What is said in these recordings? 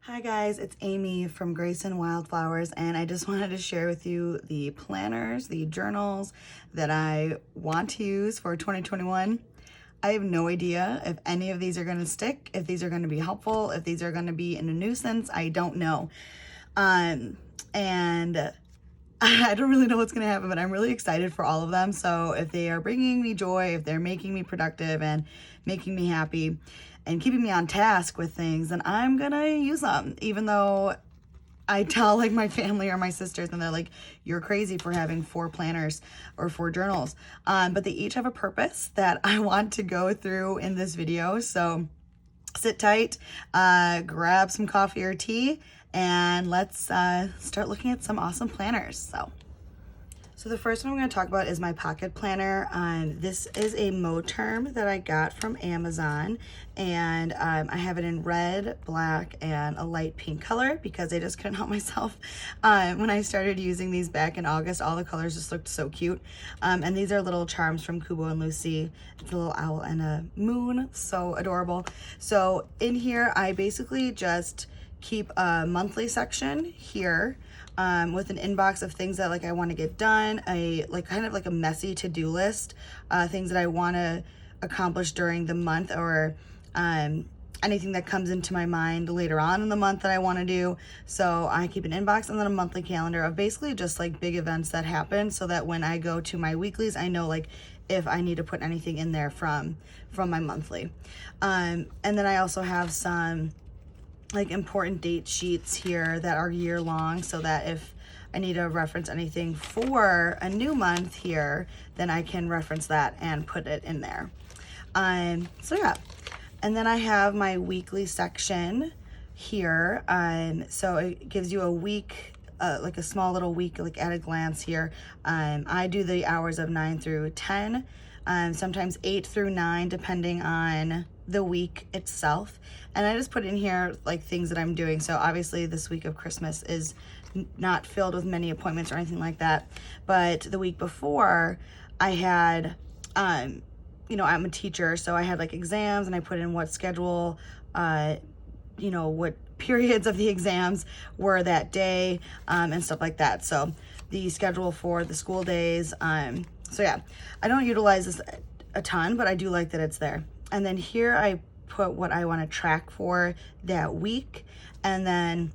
Hi guys, it's Amy from GracexWildflowers, and I just wanted to share with you the planners, the journals that I want to use for 2021. I have no idea if any of these are going to stick, if these are going to be helpful, if these are going to be in a nuisance. I don't know. And I don't really know what's going to happen, but I'm really excited for all of them. So if they are bringing me joy, if they're making me productive and making me happy and keeping me on task with things, then I'm going to use them. Even though I tell like my family or my sisters and they're like, you're crazy for having 4 planners or 4 journals. But they each have a purpose that I want to go through in this video. So sit tight, grab some coffee or tea, and let's start looking at some awesome planners. So the first one I'm going to talk about is my pocket planner. This is a Moterm that I got from Amazon, and I have it in red, black, and a light pink color because I just couldn't help myself. When I started using these back in August, all the colors just looked so cute. And these are little charms from Kubo and Lucy. It's a little owl and a moon, so adorable. So in here, I basically just keep a monthly section here with an inbox of things that like I want to get done, kind of like a messy to-do list, things that I want to accomplish during the month, or anything that comes into my mind later on in the month that I want to do. So I keep an inbox and then a monthly calendar of basically just like big events that happen, so that when I go to my weeklies, I know like if I need to put anything in there from my monthly. And then I also have some like important date sheets here that are year long, so that if I need to reference anything for a new month here, then I can reference that and put it in there. So yeah, and then I have my weekly section here. So it gives you a week, like a small little week, like at a glance here. I do the hours of 9 through 10, sometimes 8 through 9, depending on the week itself. And I just put in here like things that I'm doing. So obviously this week of Christmas is not filled with many appointments or anything like that, but the week before I had I'm a teacher, so I had like exams, and I put in what schedule, what periods of the exams were that day, and stuff like that. So the schedule for the school days. So yeah, I don't utilize this a ton, but I do like that it's there. And then here I put what I want to track for that week. And then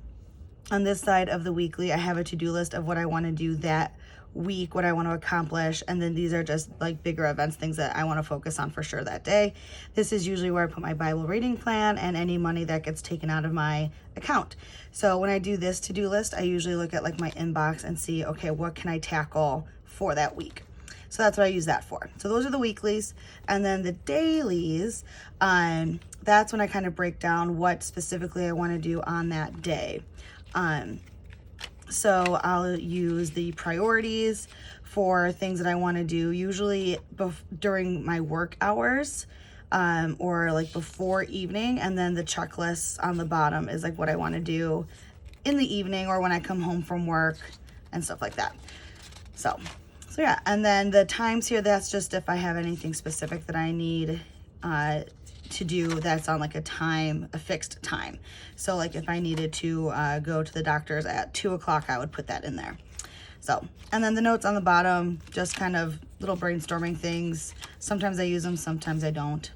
on this side of the weekly, I have a to-do list of what I want to do that week, what I want to accomplish. And then these are just like bigger events, things that I want to focus on for sure that day. This is usually where I put my Bible reading plan and any money that gets taken out of my account. So when I do this to-do list, I usually look at like my inbox and see, okay, what can I tackle for that week? So that's what I use that for. So those are the weeklies. And then the dailies, that's when I kind of break down what specifically I want to do on that day. So I'll use the priorities for things that I want to do, usually during my work hours, or like before evening. And then the checklist on the bottom is like what I want to do in the evening or when I come home from work and stuff like that. So yeah, and then the times here, that's just if I have anything specific that I need to do that's on like a fixed time. So like if I needed to go to the doctor's at 2 o'clock, I would put that in there. So, and then the notes on the bottom, just kind of little brainstorming things. Sometimes I use them, sometimes I don't.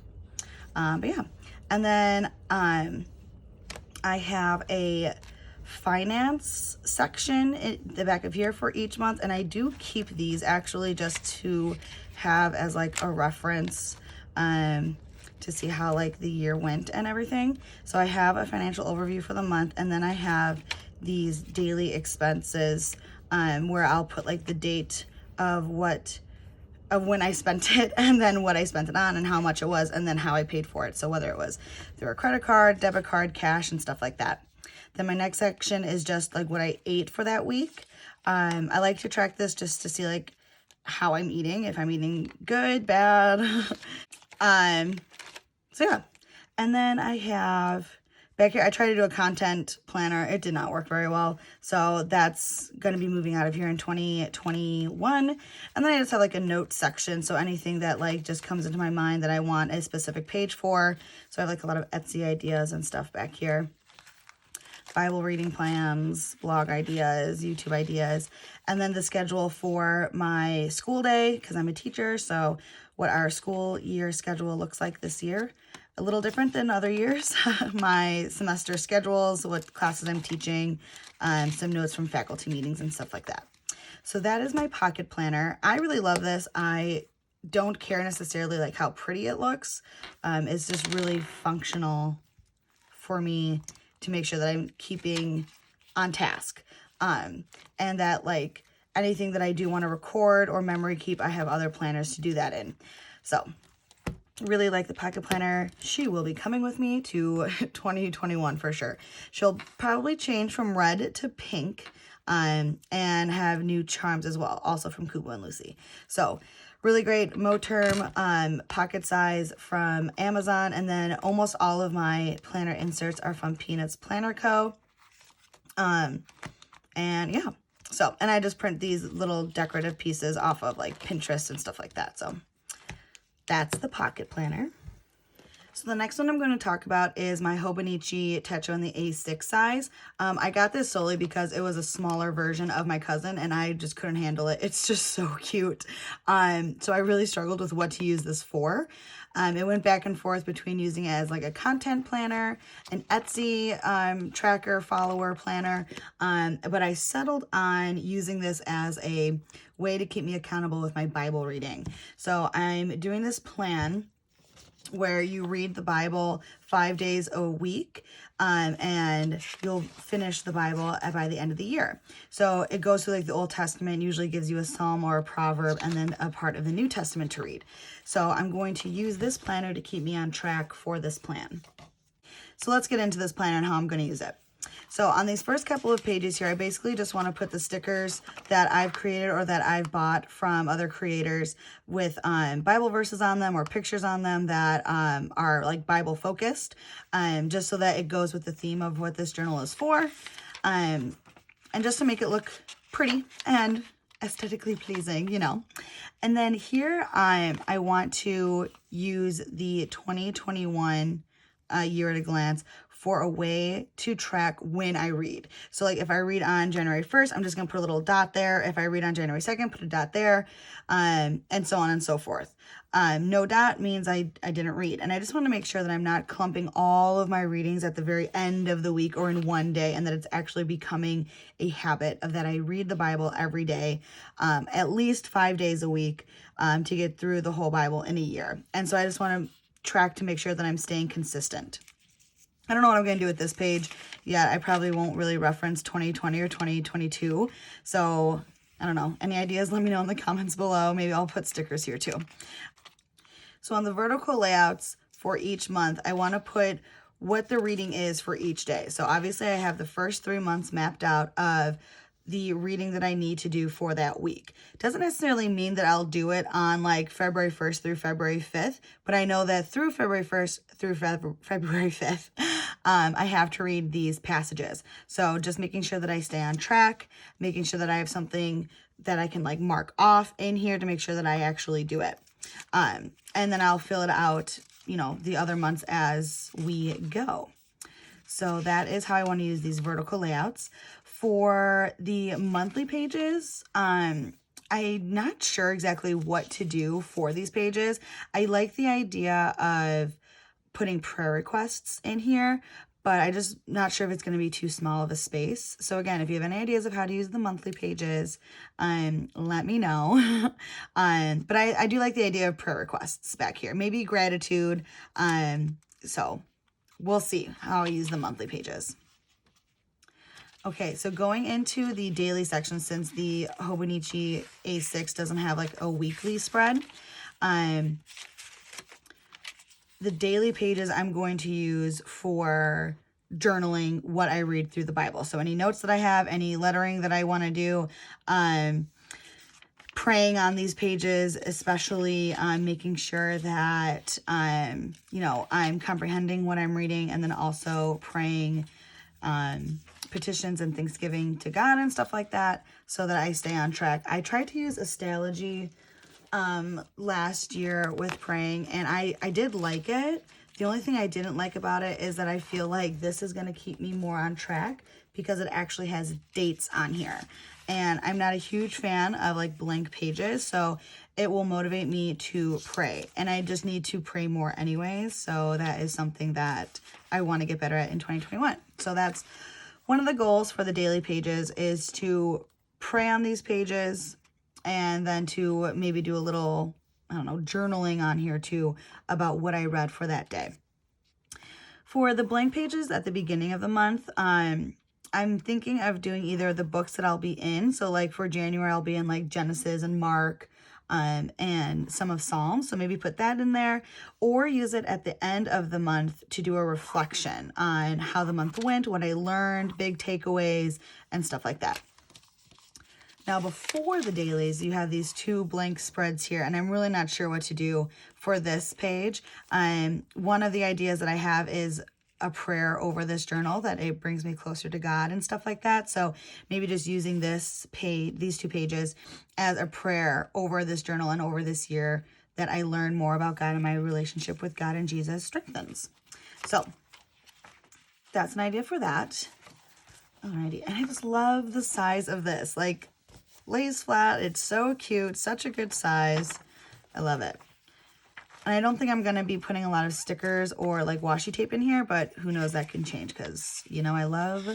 But yeah, and then I have a finance section in the back of here for each month, and I do keep these actually just to have as like a reference to see how like the year went and everything. So I have a financial overview for the month, and then I have these daily expenses where I'll put like the date of when I spent it, and then what I spent it on and how much it was, and then how I paid for it. So whether it was through a credit card, debit card, cash, and stuff like that. Then my next section is just like what I ate for that week. I like to track this just to see like how I'm eating, if I'm eating good, bad. So yeah. And then I have back here, I tried to do a content planner. It did not work very well. So that's going to be moving out of here in 2021. And then I just have like a note section. So anything that like just comes into my mind that I want a specific page for. So I have like a lot of Etsy ideas and stuff back here. Bible reading plans, blog ideas, YouTube ideas, and then the schedule for my school day, because I'm a teacher, so what our school year schedule looks like this year. A little different than other years. My semester schedules, what classes I'm teaching, some notes from faculty meetings and stuff like that. So that is my pocket planner. I really love this. I don't care necessarily like how pretty it looks. It's just really functional for me to make sure that I'm keeping on task. And that like anything that I do want to record or memory keep, I have other planners to do that in. So really like the pocket planner. She will be coming with me to 2021 for sure. She'll probably change from red to pink and have new charms as well, also from Kubo and Lucy. So really great Moterm pocket size from Amazon, and then almost all of my planner inserts are from Peanuts Planner Co. And yeah, so, and I just print these little decorative pieces off of like Pinterest and stuff like that. So that's the pocket planner. So the next one I'm going to talk about is my Hobonichi Techo in the A6 size. I got this solely because it was a smaller version of my cousin and I just couldn't handle it. It's just so cute. So I really struggled with what to use this for. It went back and forth between using it as like a content planner, an Etsy tracker follower planner, but I settled on using this as a way to keep me accountable with my Bible reading. So I'm doing this plan where you read the Bible 5 days a week, and you'll finish the Bible by the end of the year. So it goes through like the Old Testament, usually gives you a psalm or a proverb, and then a part of the New Testament to read. So I'm going to use this planner to keep me on track for this plan. So let's get into this planner and how I'm going to use it. So on these first couple of pages here, I basically just want to put the stickers that I've created or that I've bought from other creators with Bible verses on them or pictures on them that are like Bible focused, just so that it goes with the theme of what this journal is for, and just to make it look pretty and aesthetically pleasing, you know. And then here I want to use the 2021 year at a glance for a way to track when I read. So like if I read on January 1st, I'm just gonna put a little dot there. If I read on January 2nd, put a dot there, and so on and so forth. No dot means I didn't read. And I just want to make sure that I'm not clumping all of my readings at the very end of the week or in one day, and that it's actually becoming a habit of that I read the Bible every day, at least 5 days a week, to get through the whole Bible in a year. And so I just want to track to make sure that I'm staying consistent. I don't know what I'm going to do with this page yet. I probably won't really reference 2020 or 2022. So I don't know. Any ideas? Let me know in the comments below. Maybe I'll put stickers here too. So on the vertical layouts for each month, I want to put what the reading is for each day. So obviously I have the first 3 months mapped out of the reading that I need to do for that week. Doesn't necessarily mean that I'll do it on like February 1st through February 5th, but I know that through February 1st through February 5th, I have to read these passages. So just making sure that I stay on track, making sure that I have something that I can like mark off in here to make sure that I actually do it. And then I'll fill it out, you know, the other months as we go. So that is how I want to use these vertical layouts. For the monthly pages, I'm not sure exactly what to do for these pages. I like the idea of putting prayer requests in here, but I just not sure if it's going to be too small of a space. So again, if you have any ideas of how to use the monthly pages, let me know. But I do like the idea of prayer requests back here. Maybe gratitude. So we'll see how I use the monthly pages. Okay, so going into the daily section, since the Hobonichi A6 doesn't have like a weekly spread, the daily pages I'm going to use for journaling what I read through the Bible. So any notes that I have, any lettering that I want to do, praying on these pages, especially making sure that, you know, I'm comprehending what I'm reading, and then also praying petitions and thanksgiving to God and stuff like that, so that I stay on track. I tried to use Astrology last year with praying, and I did like it. The only thing I didn't like about it is that I feel like this is going to keep me more on track because it actually has dates on here. And I'm not a huge fan of like blank pages, so it will motivate me to pray. And I just need to pray more anyways, so that is something that I want to get better at in 2021. So that's one of the goals for the daily pages, is to pray on these pages and then to maybe do a little, I don't know, journaling on here too about what I read for that day. For the blank pages at the beginning of the month, I'm thinking of doing either the books that I'll be in. So like for January, I'll be in like Genesis and Mark, and some of Psalms. So maybe put that in there, or use it at the end of the month to do a reflection on how the month went, what I learned, big takeaways, and stuff like that. Now, before the dailies, you have these 2 blank spreads here, and I'm really not sure what to do for this page. One of the ideas that I have is a prayer over this journal, that it brings me closer to God and stuff like that. So maybe just using this page, these 2 pages, as a prayer over this journal and over this year, that I learn more about God and my relationship with God and Jesus strengthens. So that's an idea for that. Alrighty, and I just love the size of this. Like, lays flat, it's so cute, such a good size. I love it. And I don't think I'm going to be putting a lot of stickers or like washi tape in here, but who knows, that can change because, you know, I love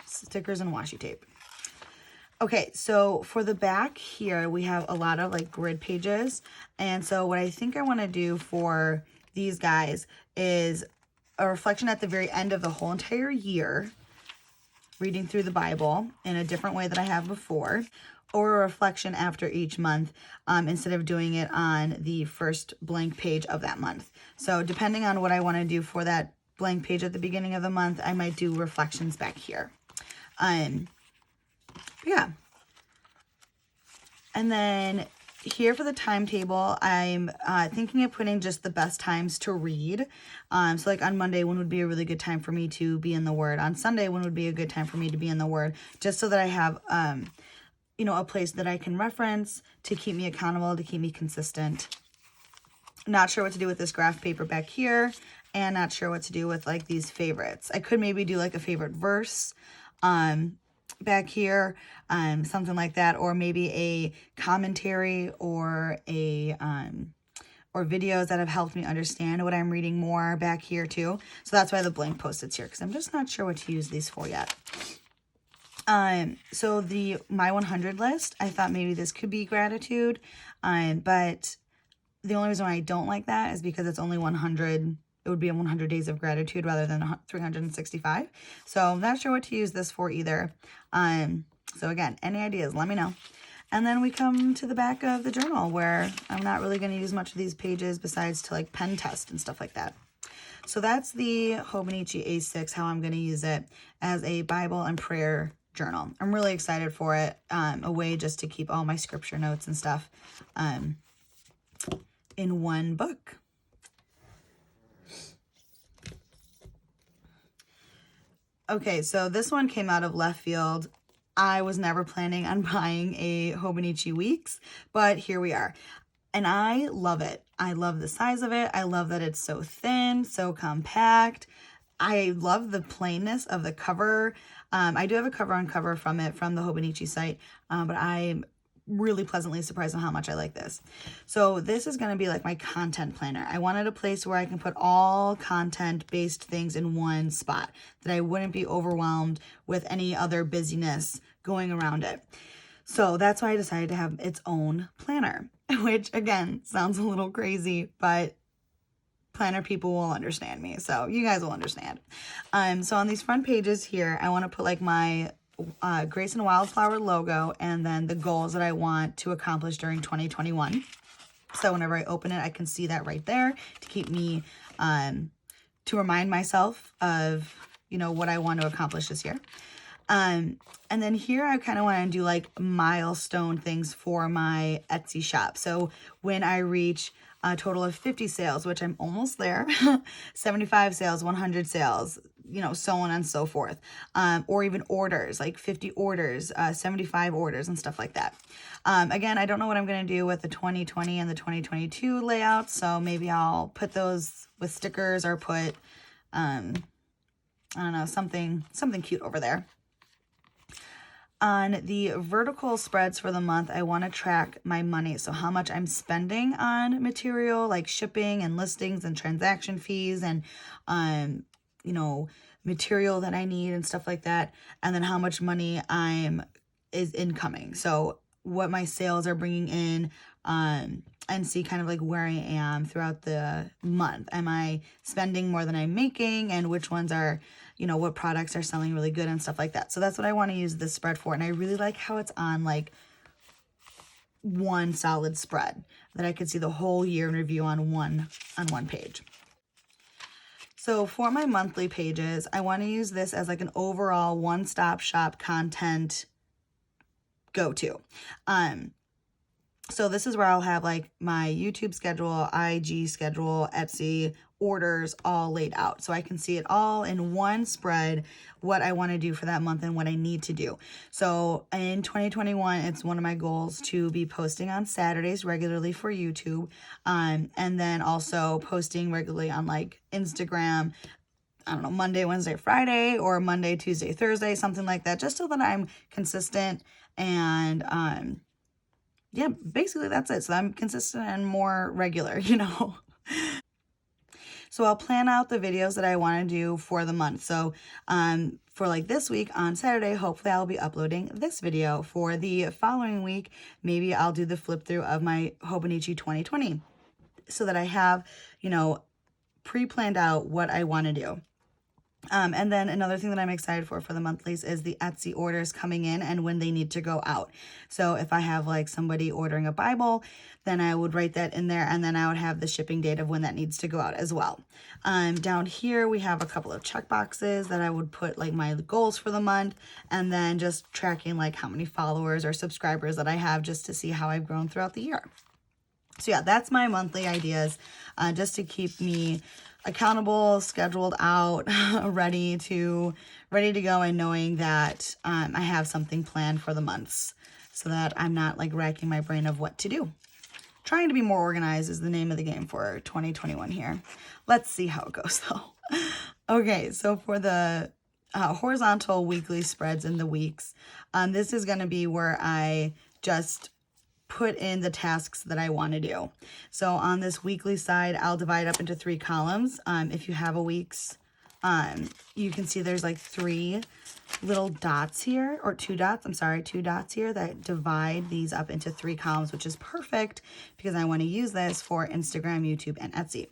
stickers and washi tape. Okay, so for the back here, we have a lot of like grid pages. And so what I think I want to do for these guys is a reflection at the very end of the whole entire year, reading through the Bible in a different way that I have before, or a reflection after each month, instead of doing it on the first blank page of that month. So depending on what I want to do for that blank page at the beginning of the month, I might do reflections back here. Yeah. And then here for the timetable, I'm thinking of putting just the best times to read. So like on Monday, when would be a really good time for me to be in the Word? On Sunday, when would be a good time for me to be in the Word? Just so that I have you know, a place that I can reference to keep me accountable, to keep me consistent. Not sure what to do with this graph paper back here, and not sure what to do with like these favorites. I could maybe do like a favorite verse back here, something like that, or maybe a commentary or a or videos that have helped me understand what I'm reading more back here too. So that's why the blank post-its here, because I'm just not sure what to use these for yet. So the My 100 list, I thought maybe this could be gratitude, but the only reason why I don't like that is because it's only 100, it would be 100 days of gratitude rather than 365. So I'm not sure what to use this for either. So again, any ideas, let me know. And then we come to the back of the journal, where I'm not really going to use much of these pages besides to like pen test and stuff like that. So that's the Hobonichi A6, how I'm going to use it as a Bible and prayer journal. I'm really excited for it. A way just to keep all my scripture notes and stuff in one book. Okay, so this one came out of left field. I was never planning on buying a Hobonichi Weeks, but here we are. And I love it. I love the size of it. I love that it's so thin, so compact. I love the plainness of the cover. I do have a cover on cover from it, from the Hobonichi site, but I'm really pleasantly surprised on how much I like this. So this is going to be like my content planner. I wanted a place where I can put all content-based things in one spot, that I wouldn't be overwhelmed with any other busyness going around it. So that's why I decided to have its own planner, which again sounds a little crazy, but planner people will understand me. So you guys will understand. So on these front pages here, I want to put like my Grace and Wildflower logo and then the goals that I want to accomplish during 2021. So whenever I open it, I can see that right there to keep me, to remind myself of, you know, what I want to accomplish this year. And then here I kind of want to do like milestone things for my Etsy shop. So when I reach a total of 50 sales, which I'm almost there, 75 sales, 100 sales, so on and so forth. Or even orders, like 50 orders, 75 orders and stuff like that. Again, I don't know what I'm going to do with the 2020 and the 2022 layouts, so maybe I'll put those with stickers or put, I don't know, something cute over there. On the vertical spreads for the month, I want to track my money. So how much I'm spending on material like shipping and listings and transaction fees and, material that I need and stuff like that. And then how much money is incoming. So what my sales are bringing in, and see kind of like where I am throughout the month. Am I spending more than I'm making, and which ones are, what products are selling really good and stuff like that. So that's what I want to use this spread for. And I really like how it's on like one solid spread that I could see the whole year in review on one page. So for my monthly pages, I want to use this as like an overall one-stop shop content go-to. So this is where I'll have like my YouTube schedule, IG schedule, Etsy, orders all laid out. So I can see it all in one spread, what I want to do for that month and what I need to do. So in 2021, it's one of my goals to be posting on Saturdays regularly for YouTube. And then also posting regularly on like Instagram, I don't know, Monday, Wednesday, Friday, or Monday, Tuesday, Thursday, something like that, just so that I'm consistent and, yeah, basically that's it. So I'm consistent and more regular, So I'll plan out the videos that I want to do for the month. So for like this week on Saturday, hopefully I'll be uploading this video. For the following week, maybe I'll do the flip through of my Hobonichi 2020 so that I have, pre-planned out what I want to do. And then another thing that I'm excited for the monthlies is the Etsy orders coming in and when they need to go out. So if I have like somebody ordering a Bible, then I would write that in there, and then I would have the shipping date of when that needs to go out as well. Down here, we have a couple of check boxes that I would put like my goals for the month, and then just tracking like how many followers or subscribers that I have just to see how I've grown throughout the year. So yeah, that's my monthly ideas, just to keep me accountable, scheduled out, ready to go, and knowing that I have something planned for the months so that I'm not like racking my brain of what to do. Trying to be more organized is the name of the game for 2021 here. Let's see how it goes though. Okay, so for the horizontal weekly spreads in the weeks, this is going to be where I just put in the tasks that I want to do. So on this weekly side, I'll divide up into 3 columns. If you have a week's, you can see there's like 3 little dots here, or 2 dots, 2 dots here that divide these up into 3 columns, which is perfect because I want to use this for Instagram, YouTube, and Etsy.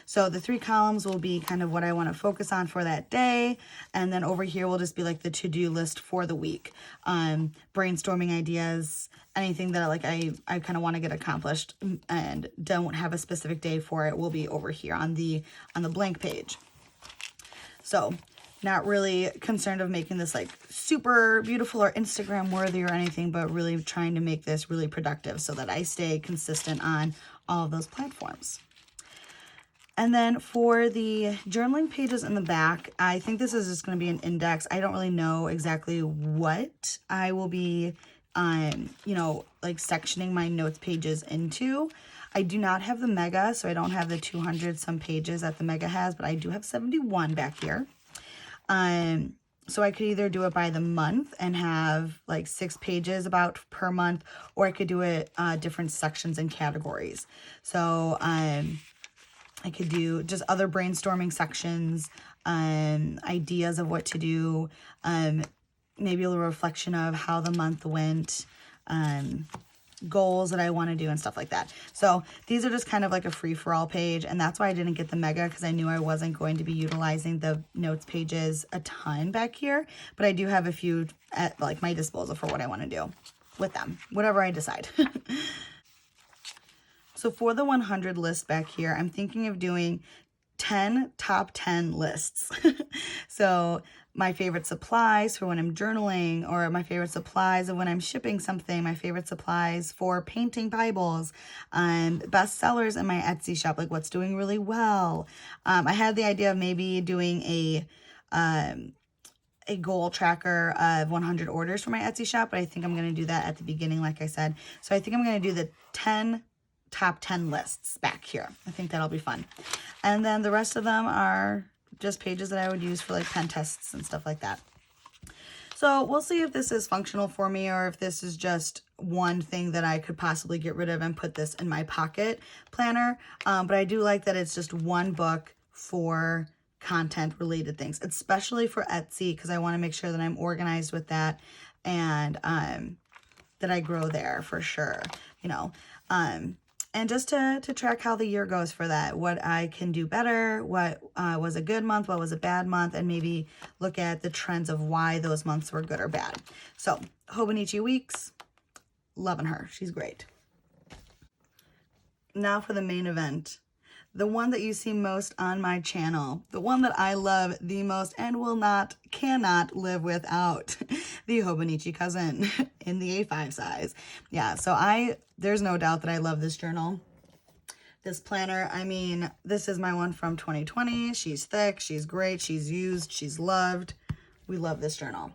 So the 3 columns will be kind of what I want to focus on for that day. And then over here will just be like the to-do list for the week. Brainstorming ideas, anything that I kind of want to get accomplished and don't have a specific day for it will be over here on the blank page. So not really concerned of making this like super beautiful or Instagram worthy or anything, but really trying to make this really productive so that I stay consistent on all of those platforms. And then for the journaling pages in the back, I think this is just going to be an index. I don't really know exactly what I will be, like sectioning my notes pages into. I do not have the mega, so I don't have the 200 some pages that the mega has, but I do have 71 back here. So I could either do it by the month and have like 6 pages about per month, or I could do it different sections and categories. So I could do just other brainstorming sections, ideas of what to do, maybe a little reflection of how the month went, goals that I want to do and stuff like that. So these are just kind of like a free-for-all page, and that's why I didn't get the mega, because I knew I wasn't going to be utilizing the notes pages a ton back here, but I do have a few at like my disposal for what I want to do with them, whatever I decide. So for the 100 list back here, I'm thinking of doing 10 top 10 lists. So my favorite supplies for when I'm journaling, or my favorite supplies of when I'm shipping something, my favorite supplies for painting Bibles, best sellers in my Etsy shop, like what's doing really well. I had the idea of maybe doing a a goal tracker of 100 orders for my Etsy shop, but I think I'm going to do that at the beginning, like I said. So I think I'm going to do the top 10 lists back here. I think that'll be fun. And then the rest of them are just pages that I would use for like pen tests and stuff like that. So we'll see if this is functional for me or if this is just one thing that I could possibly get rid of and put this in my pocket planner. But I do like that it's just one book for content related things, especially for Etsy, because I want to make sure that I'm organized with that and that I grow there for sure, you know. And just to track how the year goes for that, what I can do better, what was a good month, what was a bad month, and maybe look at the trends of why those months were good or bad. So Hobonichi weeks, loving her. She's great. Now for the main event. The one that you see most on my channel, the one that I love the most and cannot live without, the Hobonichi Cousin in the A5 size. Yeah, so there's no doubt that I love this journal. This planner, I mean, this is my one from 2020. She's thick, she's great, she's used, she's loved. We love this journal.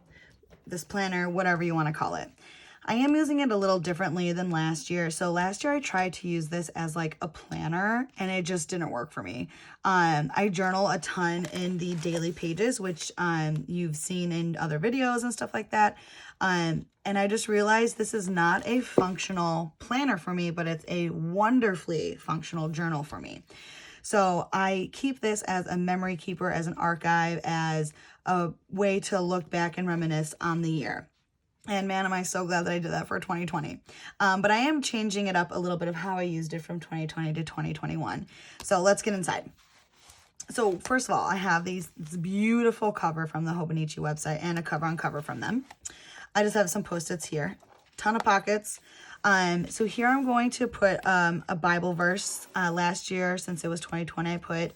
This planner, whatever you want to call it. I am using it a little differently than last year. So last year I tried to use this as like a planner and it just didn't work for me. I journal a ton in the daily pages, which you've seen in other videos and stuff like that. And I just realized this is not a functional planner for me, but it's a wonderfully functional journal for me. So I keep this as a memory keeper, as an archive, as a way to look back and reminisce on the year. And man, am I so glad that I did that for 2020. But I am changing it up a little bit of how I used it from 2020 to 2021. So let's get inside. So first of all, I have this beautiful cover from the Hobonichi website and a cover on cover from them. I just have some Post-its here, ton of pockets. So here I'm going to put a Bible verse. Last year, since it was 2020, I put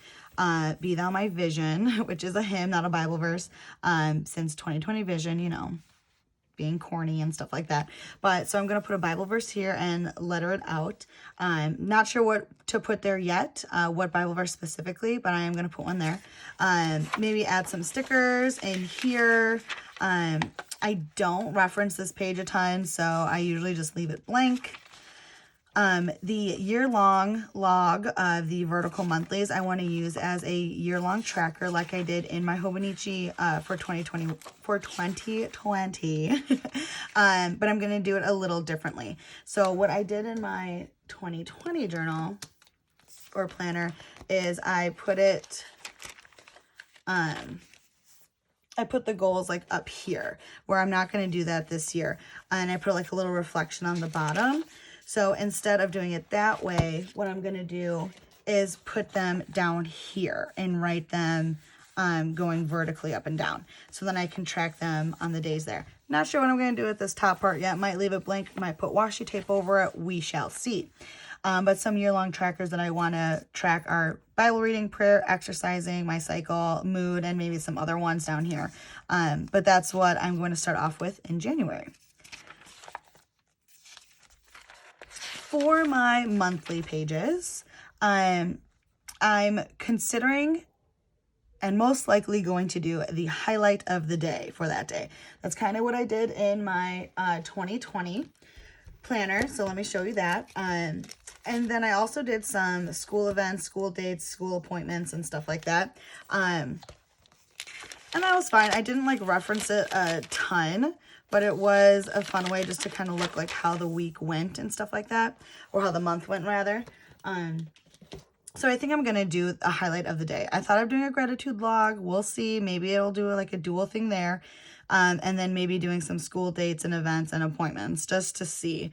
Be Thou My Vision, which is a hymn, not a Bible verse. Since 2020 vision, you know, being corny and stuff like that. But so I'm going to put a Bible verse here and letter it out. Not sure what to put there yet, what Bible verse specifically, but I am going to put one there. Maybe add some stickers in here. I don't reference this page a ton, so I usually just leave it blank. The year-long log of the vertical monthlies I want to use as a year-long tracker like I did in my Hobonichi for 2020. But I'm going to do it a little differently. So what I did in my 2020 journal or planner is I put it, I put the goals like up here where I'm not going to do that this year. And I put like a little reflection on the bottom. So instead of doing it that way, what I'm going to do is put them down here and write them going vertically up and down. So then I can track them on the days there. Not sure what I'm going to do with this top part yet. Might leave it blank, might put washi tape over it. We shall see. But some year-long trackers that I want to track are Bible reading, prayer, exercising, my cycle, mood, and maybe some other ones down here. But that's what I'm going to start off with in January. For my monthly pages, I'm considering and most likely going to do the highlight of the day for that day. That's kind of what I did in my 2020 planner. So let me show you that. And then I also did some school events, school dates, school appointments, and stuff like that. And that was fine. I didn't like reference it a ton, but it was a fun way just to kind of look like how the week went and stuff like that, or how the month went rather. So I think I'm going to do a highlight of the day. I thought of doing a gratitude log. We'll see. Maybe it'll do like a dual thing there. And then maybe doing some school dates and events and appointments just to see.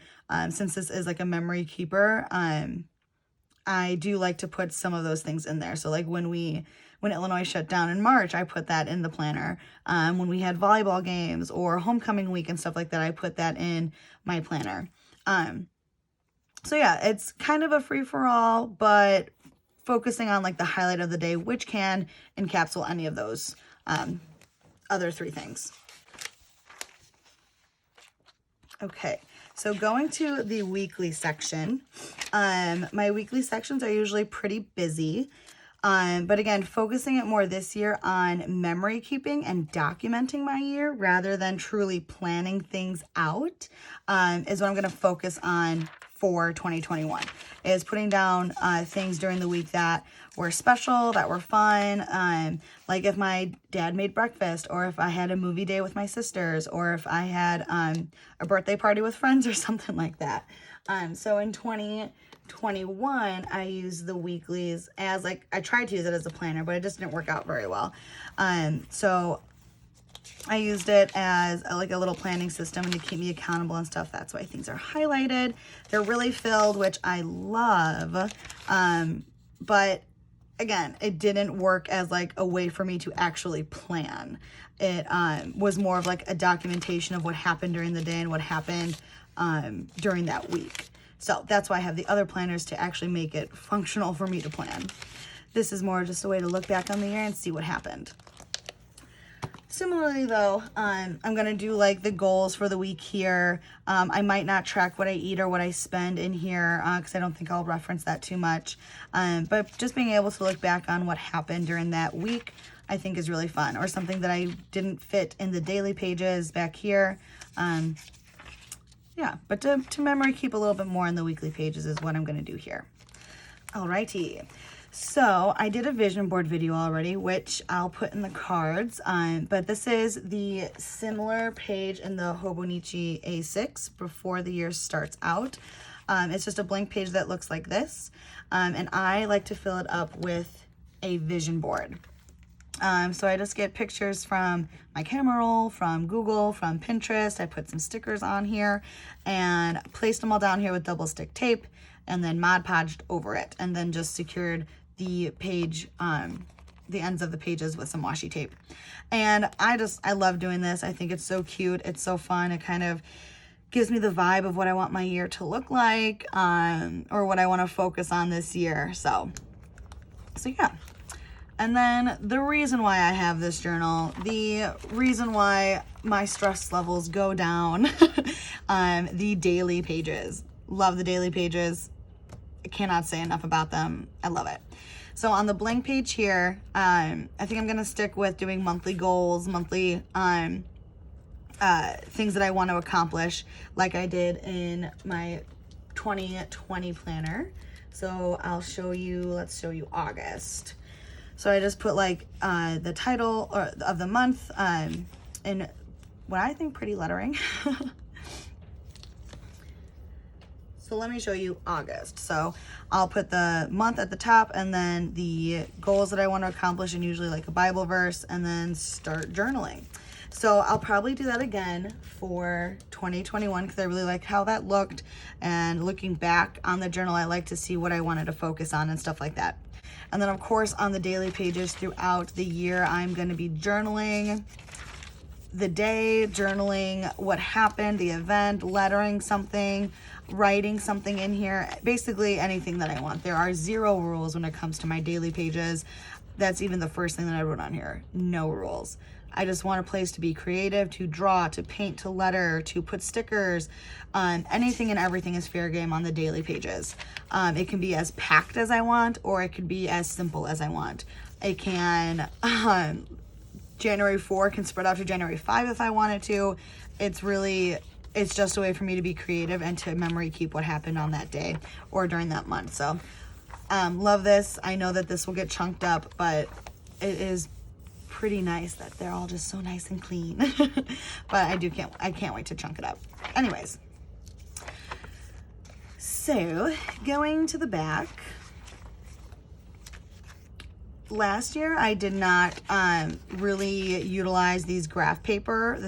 Since this is like a memory keeper, I do like to put some of those things in there. So like when Illinois shut down in March, I put that in the planner. When we had volleyball games or homecoming week and stuff like that, I put that in my planner. So yeah, it's kind of a free-for-all, but focusing on like the highlight of the day, which can encapsulate any of those other three things. Okay, so going to the weekly section. My weekly sections are usually pretty busy. But again, focusing it more this year on memory keeping and documenting my year rather than truly planning things out is what I'm going to focus on for 2021, is putting down things during the week that were special, that were fun, like if my dad made breakfast, or if I had a movie day with my sisters, or if I had a birthday party with friends or something like that. So in 2021, I used the weeklies as like, I tried to use it as a planner, but it just didn't work out very well. So I used it as like a little planning system and to keep me accountable and stuff. That's why things are highlighted. They're really filled, which I love. But again, it didn't work as like a way for me to actually plan. It was more of like a documentation of what happened during the day and what happened during that week. So that's why I have the other planners, to actually make it functional for me to plan. This is more just a way to look back on the year and see what happened. Similarly though, I'm going to do like the goals for the week here. I might not track what I eat or what I spend in here because I don't think I'll reference that too much. But just being able to look back on what happened during that week, I think is really fun. Or something that I didn't fit in the daily pages back here. Yeah, but to memory keep a little bit more in the weekly pages is what I'm going to do here. Alrighty. So I did a vision board video already, which I'll put in the cards, but this is the similar page in the Hobonichi A6 before the year starts out. It's just a blank page that looks like this, and I like to fill it up with a vision board. So I just get pictures from my camera roll, from Google, from Pinterest. I put some stickers on here and placed them all down here with double stick tape, and then Mod Podged over it, and then just secured the page, the ends of the pages with some washi tape. And I love doing this. I think it's so cute. It's so fun. It kind of gives me the vibe of what I want my year to look like, or what I want to focus on this year. So yeah. And then the reason why I have this journal, the reason why my stress levels go down, the daily pages. Love the daily pages. I cannot say enough about them. I love it. So on the blank page here, I think I'm going to stick with doing monthly goals, monthly things that I want to accomplish, like I did in my 2020 planner. So I'll show you, let's show you August. So I just put like the title of the month in what I think pretty lettering. So let me show you August. So I'll put the month at the top and then the goals that I want to accomplish, and usually like a Bible verse, and then start journaling. So I'll probably do that again for 2021 because I really like how that looked. And looking back on the journal, I like to see what I wanted to focus on and stuff like that. And then of course on the daily pages throughout the year, I'm going to be journaling the day, journaling what happened, the event, lettering something, writing something in here, basically anything that I want. There are 0 rules when it comes to my daily pages. That's even the first thing that I wrote on here. No rules. I just want a place to be creative, to draw, to paint, to letter, to put stickers. Anything and everything is fair game on the daily pages. It can be as packed as I want, or it could be as simple as I want. It can, January 4 can spread out to January 5 if I wanted to. It's just a way for me to be creative and to memory keep what happened on that day or during that month. So love this. I know that this will get chunked up, but it is pretty nice that they're all just so nice and clean. But I can't wait to chunk it up. Anyways, so going to the back. Last year I did not really utilize this graph paper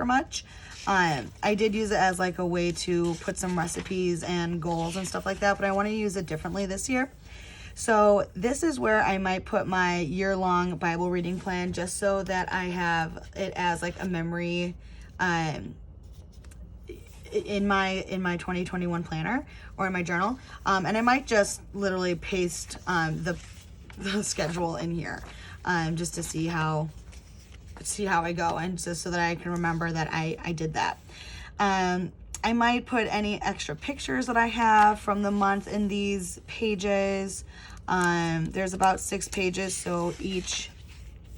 much. I did use it as like a way to put some recipes and goals and stuff like that, but I want to use it differently this year. So this is where I might put my year-long Bible reading plan, just so that I have it as like a memory in my 2021 planner or in my journal. And I might just literally paste the schedule in here just to see how I go, and just so that I can remember that I did that. I might put any extra pictures that I have from the month in these pages. There's about 6 pages, so each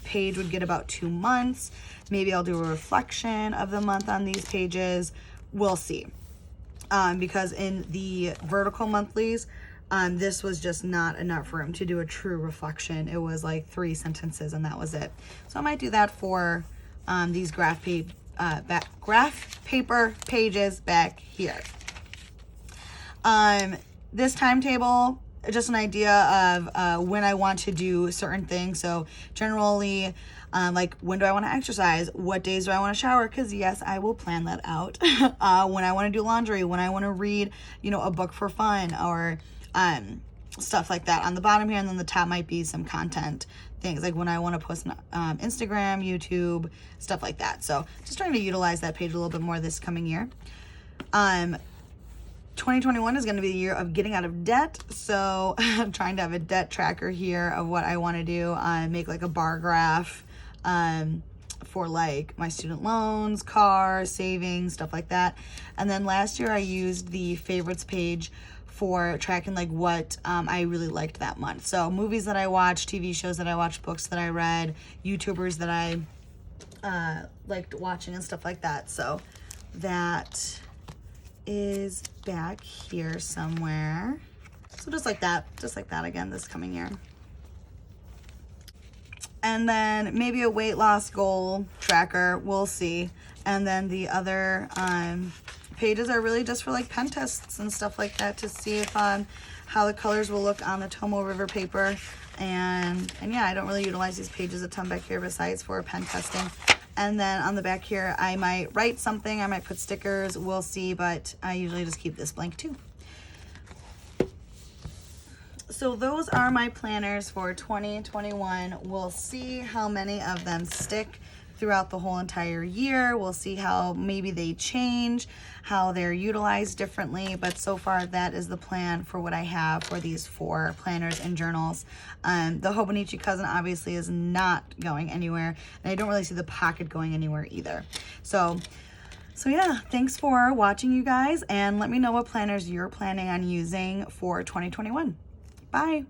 page would get about 2 months. Maybe I'll do a reflection of the month on these pages. We'll see. Because in the vertical monthlies, this was just not enough room to do a true reflection. It was like 3 sentences and that was it. So I might do that for these graph paper pages back here. This timetable, just an idea of when I want to do certain things. So generally, like when do I want to exercise? What days do I want to shower? Because yes, I will plan that out. When I want to do laundry, when I want to read, you know, a book for fun, or stuff like that on the bottom here. And then the top might be some content things, like when I want to post on Instagram, YouTube, stuff like that. So just trying to utilize that page a little bit more this coming year. 2021 is going to be the year of getting out of debt. So I'm trying to have a debt tracker here of what I want to do. Make like a bar graph for like my student loans, car, savings, stuff like that. And then last year I used the favorites page for tracking like what I really liked that month. So movies that I watched, TV shows that I watched, books that I read, YouTubers that I liked watching and stuff like that. So that is back here somewhere. So just like that again this coming year. And then maybe a weight loss goal tracker, we'll see. And then the other pages are really just for like pen tests and stuff like that, to see if how the colors will look on the Tomoe River paper. And yeah, I don't really utilize these pages a ton back here besides for pen testing. And then on the back here, I might write something, I might put stickers, we'll see, but I usually just keep this blank too. So those are my planners for 2021. We'll see how many of them stick throughout the whole entire year. We'll see how maybe they change, how they're utilized differently, but so far that is the plan for what I have for these 4 planners and journals. The Hobonichi Cousin obviously is not going anywhere, and I don't really see the pocket going anywhere either. So yeah, thanks for watching, you guys, and let me know what planners you're planning on using for 2021. Bye.